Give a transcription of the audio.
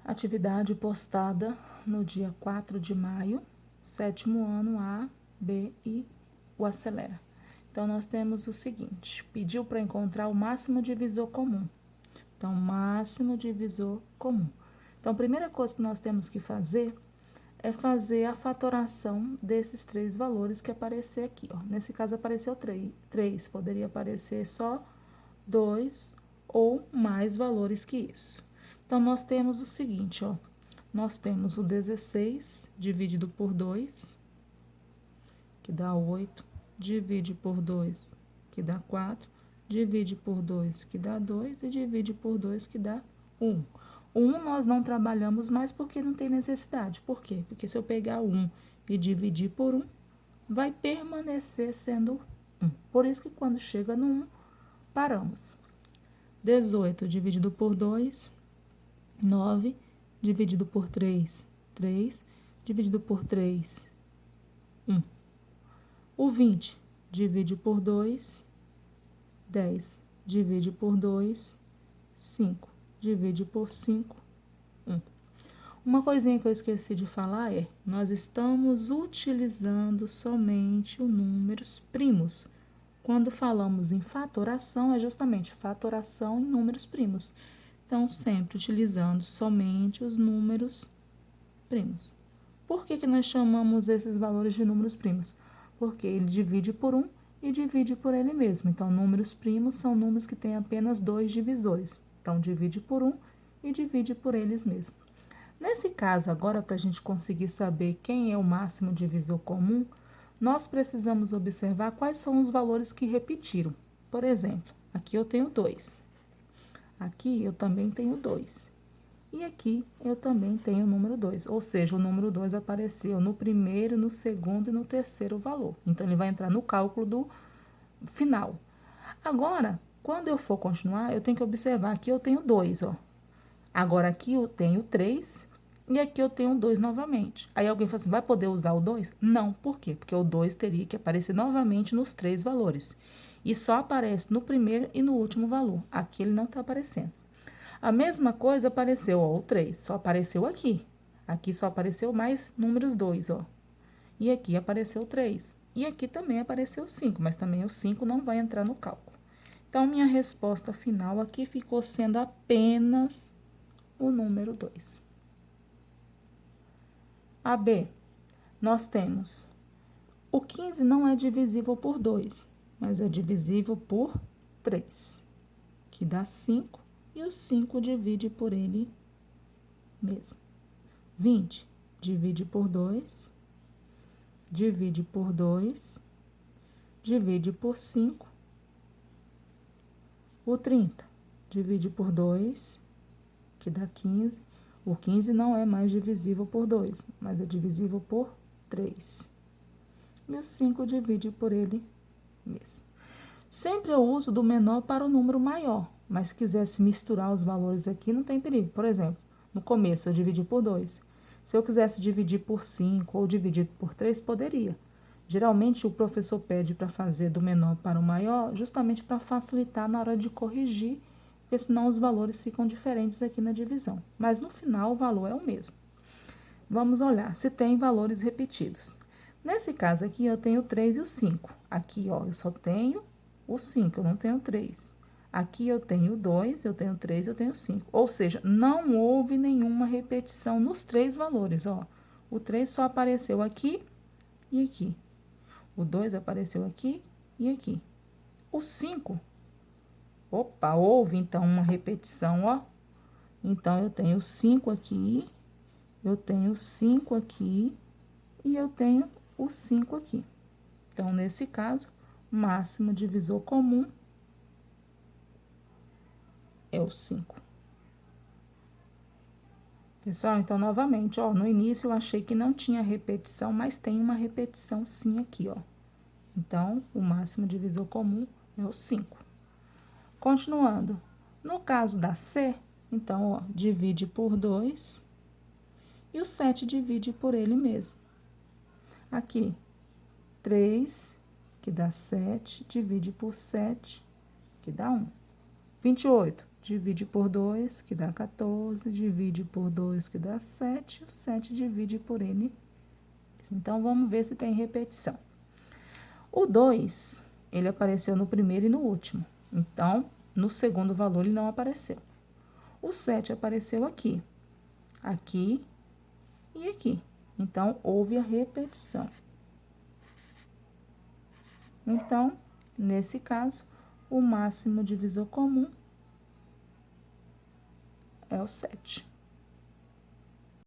Atividade postada no dia 4 de maio, 7º ano A, B e o Acelera. Então, nós temos o seguinte, pediu para encontrar o máximo divisor comum. Então, máximo divisor comum. Então, a primeira coisa que nós temos que fazer é fazer a fatoração desses três valores que aparecer aqui, ó. Nesse caso, apareceu 3, poderia aparecer só 2 ou mais valores que isso. Então, nós temos o seguinte, ó. Nós temos o 16 dividido por 2, que dá 8, divide por 2, que dá 4, divide por 2, que dá 2, e divide por 2, que dá 1. O 1 nós não trabalhamos mais porque não tem necessidade. Por quê? Porque se eu pegar 1 e dividir por 1, vai permanecer sendo 1. Por isso que quando chega no 1, paramos. 18 dividido por 2, 9, dividido por 3, 3, dividido por 3, 1. O 20 divide por 2, 10, divide por 2, 5, divide por 5, 1. Uma coisinha que eu esqueci de falar é, nós estamos utilizando somente os números primos. Quando falamos em fatoração, é justamente fatoração em números primos. Então, sempre utilizando somente os números primos. Por que nós chamamos esses valores de números primos? Porque ele divide por 1 e divide por ele mesmo. Então, números primos são números que têm apenas 2 divisores. Então, divide por 1 e divide por eles mesmos. Nesse caso, agora, para a gente conseguir saber quem é o máximo divisor comum, nós precisamos observar quais são os valores que repetiram. Por exemplo, aqui eu tenho 2. Aqui eu também tenho 2. E aqui eu também tenho o número 2. Ou seja, o número 2 apareceu no primeiro, no segundo e no terceiro valor. Então, ele vai entrar no cálculo do final. Agora, quando eu for continuar, eu tenho que observar que eu tenho 2, ó. Agora, aqui eu tenho 3 e aqui eu tenho 2 novamente. Aí alguém fala assim, vai poder usar o 2? Não, por quê? Porque o 2 teria que aparecer novamente nos 3 valores. E só aparece no primeiro e no último valor. Aqui ele não está aparecendo. A mesma coisa apareceu, ó, o 3, só apareceu aqui. Aqui só apareceu mais números 2, ó. E aqui apareceu o 3. E aqui também apareceu o 5, mas também o 5 não vai entrar no cálculo. Então, minha resposta final aqui ficou sendo apenas o número 2. A B, nós temos o 15 não é divisível por 2, mas é divisível por 3, que dá 5, e o 5 divide por ele mesmo. 20 divide por 2, divide por 2, divide por 5. O 30 divide por 2, que dá 15. O 15 não é mais divisível por 2, mas é divisível por 3. E o 5 divide por ele mesmo. Sempre eu uso do menor para o número maior, mas se quisesse misturar os valores aqui, não tem perigo. Por exemplo, no começo eu dividi por 2. Se eu quisesse dividir por 5 ou dividir por 3, poderia. Geralmente, o professor pede para fazer do menor para o maior, justamente para facilitar na hora de corrigir, porque senão os valores ficam diferentes aqui na divisão. Mas, no final, o valor é o mesmo. Vamos olhar se tem valores repetidos. Nesse caso aqui, eu tenho o 3 e o 5. Aqui, ó, eu só tenho o 5, eu não tenho o 3. Aqui eu tenho o 2, eu tenho o 3, eu tenho o 5. Ou seja, não houve nenhuma repetição nos três valores, ó. O 3 só apareceu aqui e aqui. O 2 apareceu aqui e aqui. O 5, opa, houve então uma repetição, ó. Então, eu tenho 5 aqui, eu tenho 5 aqui e eu tenho o 5 aqui. Então, nesse caso, máximo divisor comum é o 5. Pessoal, então, novamente, ó, no início eu achei que não tinha repetição, mas tem uma repetição sim aqui, ó. Então, o máximo divisor comum é o 5. Continuando, no caso da C, então, ó, divide por 2 e o 7 divide por ele mesmo. Aqui, 3, que dá 7, divide por 7, que dá 1. 28, divide por 2, que dá 14, divide por 2, que dá 7, o 7 divide por N. Então, vamos ver se tem repetição. O 2, ele apareceu no primeiro e no último. Então, no segundo valor, ele não apareceu. O 7 apareceu aqui, aqui e aqui. Então, houve a repetição. Então, nesse caso, o máximo divisor comum é o 7.